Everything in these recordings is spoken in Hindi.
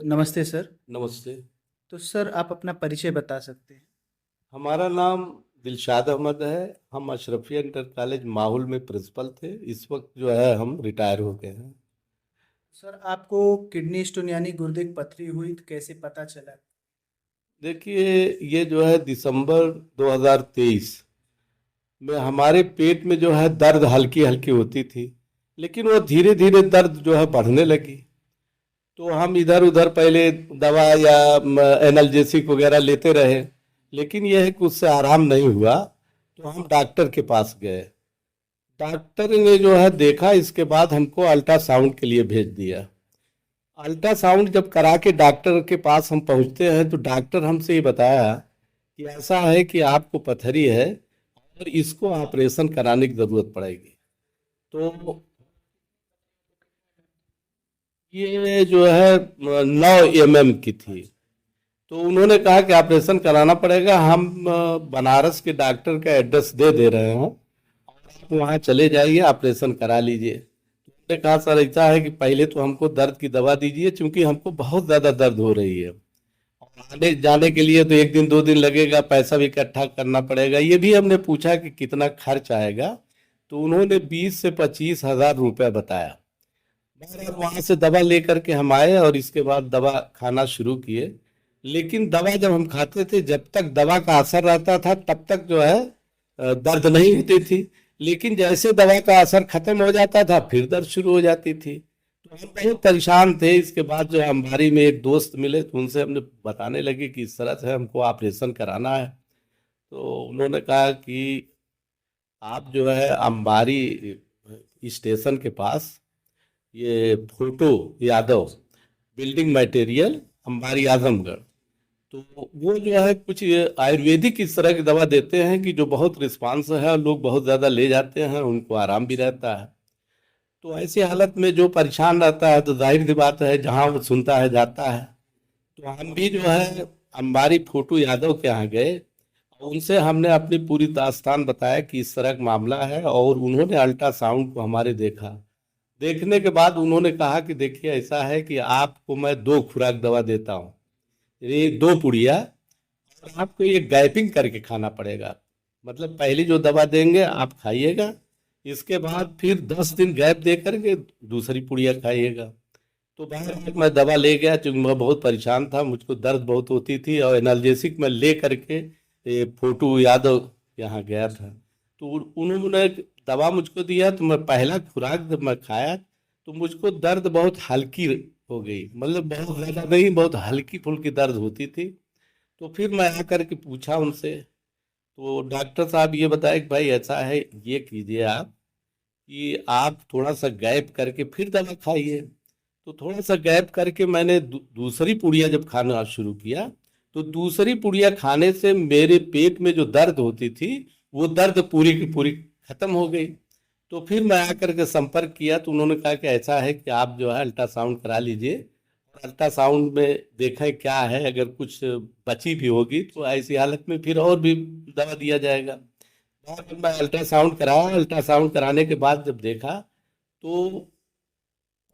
नमस्ते सर। नमस्ते। तो सर आप अपना परिचय बता सकते हैं? हमारा नाम दिलशाद अहमद है। हम अशरफिया इंटर कॉलेज माहुल में प्रिंसिपल थे। इस वक्त जो है हम रिटायर हो गए हैं। सर आपको किडनी स्टोन यानी गुर्दे की पथरी हुई तो कैसे पता चला? देखिए, ये जो है दिसंबर 2023 में हमारे पेट में जो है दर्द हल्की हल्की होती थी, लेकिन वो धीरे धीरे दर्द जो है बढ़ने लगी। तो हम इधर उधर पहले दवा या एनाल्जेसिक वगैरह लेते रहे, लेकिन यह है कि उससे आराम नहीं हुआ। तो हम डॉक्टर के पास गए। डॉक्टर ने जो है देखा, इसके बाद हमको अल्ट्रासाउंड के लिए भेज दिया। अल्ट्रासाउंड जब करा के डॉक्टर के पास हम पहुंचते हैं तो डॉक्टर हमसे ये बताया कि ऐसा है कि आपको पथरी है और इसको ऑपरेशन कराने की जरूरत पड़ेगी। तो ये जो है 9 mm की थी। तो उन्होंने कहा कि ऑपरेशन कराना पड़ेगा। हम बनारस के डॉक्टर का एड्रेस दे दे रहे हैं, आप वहाँ चले जाइए, ऑपरेशन करा लीजिए। ने कहा सर ऐसा है कि पहले तो हमको दर्द की दवा दीजिए, क्योंकि हमको बहुत ज्यादा दर्द हो रही है। आने जाने के लिए तो 1 दिन 2 दिन लगेगा, पैसा भी इकट्ठा करना पड़ेगा। ये भी हमने पूछा कि कितना खर्च आएगा, तो उन्होंने 20 से 25 हज़ार रुपया बताया। बहरहाल वहां से दवा लेकर के हम आए और इसके बाद दवा खाना शुरू किए। लेकिन दवा जब हम खाते थे, जब तक दवा का असर रहता था तब तक जो है दर्द नहीं होती थी। लेकिन जैसे दवा का असर खत्म हो जाता था फिर दर्द शुरू हो जाती थी। तो हम बहुत परेशान थे। इसके बाद जो है हमारी में एक दोस्त मिले, तो उनसे हमने बताने लगे कि इस तरह से हमको ऑपरेशन कराना है। तो उन्होंने कहा कि आप जो है अंबारी स्टेशन के पास, ये फोटो यादव बिल्डिंग मटेरियल, अंबारी आजमगढ़, तो वो जो है कुछ ये आयुर्वेदिक इस तरह की दवा देते हैं कि जो बहुत रिस्पांस है और लोग बहुत ज़्यादा ले जाते हैं, उनको आराम भी रहता है। तो ऐसी हालत में जो परेशान रहता है तो जाहिर सी बात है जहाँ वो सुनता है जाता है। तो हम भी जो है अंबारी फोटो यादव के यहाँ गए। उनसे हमने अपनी पूरी दास्तान बताया कि इस तरह का मामला है, और उन्होंने अल्ट्रासाउंड को हमारे देखा। देखने के बाद उन्होंने कहा कि देखिए ऐसा है कि आपको मैं 2 खुराक दवा देता हूँ, ये 2 पुड़िया, और आपको ये गैपिंग करके खाना पड़ेगा। मतलब पहली जो दवा देंगे आप खाइएगा, इसके बाद फिर 10 दिन गैप दे करके दूसरी पुड़िया खाइएगा। तो बहरहाल मैं दवा ले गया, क्योंकि मैं बहुत परेशान था, मुझको दर्द बहुत होती थी, और एनाल्जेसिक मैं ले करके ये फोटू यादव यहाँ गया था। तो उन्होंने दवा मुझको दिया, तो मैं पहला खुराक जब मैं खाया तो मुझको दर्द बहुत हल्की हो गई, मतलब बहुत ज़्यादा नहीं, बहुत हल्की फुल्की दर्द होती थी। तो फिर मैं आकर के पूछा उनसे, तो डॉक्टर साहब ये बताए कि भाई ऐसा है, ये कीजिए आप कि आप थोड़ा सा गैप करके फिर दवा खाइए। तो थोड़ा सा गैप करके मैंने दूसरी पुड़िया जब खाना शुरू किया, तो दूसरी पुड़िया खाने से मेरे पेट में जो दर्द होती थी वो दर्द पूरी की पूरी खत्म हो गई। तो फिर मैं आकर के संपर्क किया, तो उन्होंने कहा कि ऐसा है कि आप जो है अल्ट्रासाउंड करा लीजिए, और अल्ट्रासाउंड में देखें क्या है, अगर कुछ बची भी होगी तो ऐसी हालत में फिर और भी दवा दिया जाएगा। और मैं अल्ट्रासाउंड कराया। अल्ट्रासाउंड कराने के बाद जब देखा तो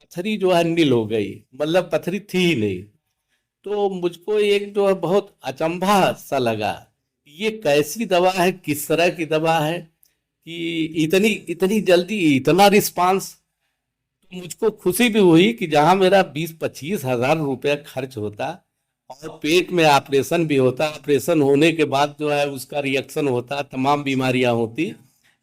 पथरी जो है नील हो गई, मतलब पथरी थी ही नहीं। तो मुझको एक जो है बहुत अचंभा सा लगा, ये कैसी दवा है, किस तरह की दवा है कि इतनी इतनी जल्दी इतना रिस्पांस। तो मुझको खुशी भी हुई कि जहां मेरा 20 25 हज़ार रुपया खर्च होता और पेट में ऑपरेशन भी होता, ऑपरेशन होने के बाद जो है उसका रिएक्शन होता, तमाम बीमारियां होती,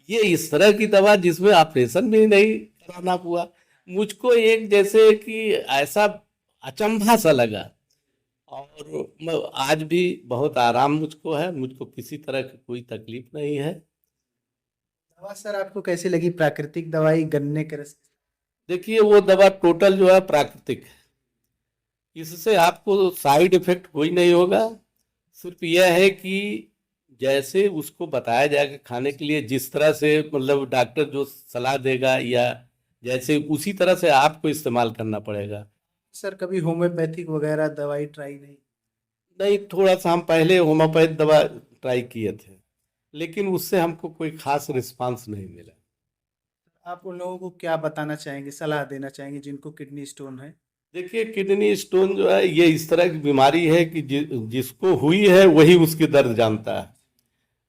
ये इस तरह की दवा जिसमें ऑपरेशन भी नहीं कराना हुआ, मुझको एक जैसे कि ऐसा अचंभा सा लगा। और आज भी बहुत आराम मुझको है, मुझको किसी तरह की कोई तकलीफ नहीं है। दवा सर आपको कैसी लगी? प्राकृतिक दवाई, गन्ने के रस? देखिए, वो दवा टोटल जो है प्राकृतिक है, इससे आपको साइड इफेक्ट कोई नहीं होगा। सिर्फ यह है कि जैसे उसको बताया जाएगा खाने के लिए, जिस तरह से मतलब डॉक्टर जो सलाह देगा, या जैसे उसी तरह से आपको इस्तेमाल करना पड़ेगा। सर कभी होम्योपैथिक वगैरह दवाई ट्राई नहीं? नहीं, थोड़ा सा हम पहले होम्योपैथ दवा ट्राई किए थे, लेकिन उससे हमको कोई खास रिस्पांस नहीं मिला। आप उन लोगों को क्या बताना चाहेंगे, सलाह देना चाहेंगे जिनको किडनी स्टोन है? देखिए, किडनी स्टोन जो है ये इस तरह की बीमारी है कि जिसको हुई है वही उसकी दर्द जानता है।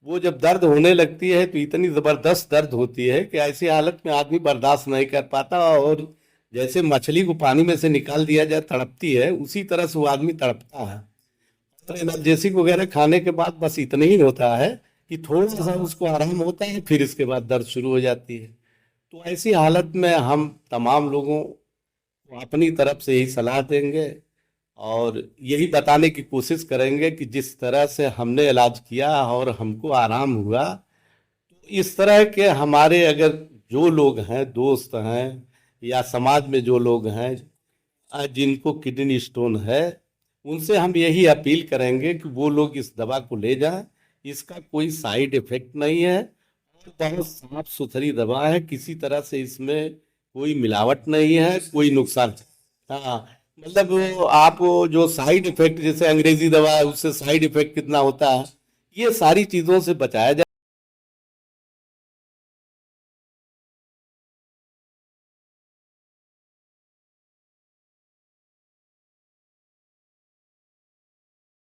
वो जब दर्द होने लगती है तो इतनी जबरदस्त दर्द होती है कि ऐसी हालत में आदमी बर्दाश्त नहीं कर पाता, और जैसे मछली को पानी में से निकाल दिया जाए तड़पती है, उसी तरह से वो आदमी तड़पता है। तो एनाल्जेसिक वगैरह खाने के बाद बस इतना ही होता है कि थोड़ा सा उसको आराम होता है, फिर इसके बाद दर्द शुरू हो जाती है। तो ऐसी हालत में हम तमाम लोगों को अपनी तरफ से यही सलाह देंगे और यही बताने की कोशिश करेंगे कि जिस तरह से हमने इलाज किया और हमको आराम हुआ, तो इस तरह के हमारे अगर जो लोग हैं, दोस्त हैं या समाज में जो लोग हैं जिनको किडनी स्टोन है, उनसे हम यही अपील करेंगे कि वो लोग इस दवा को ले जाएं। इसका कोई साइड इफेक्ट नहीं है, बहुत साफ सुथरी दवा है, किसी तरह से इसमें कोई मिलावट नहीं है, कोई नुकसान। हाँ, मतलब आप वो जो साइड इफेक्ट, जैसे अंग्रेजी दवा है उससे साइड इफेक्ट कितना होता है, ये सारी चीजों से बचाया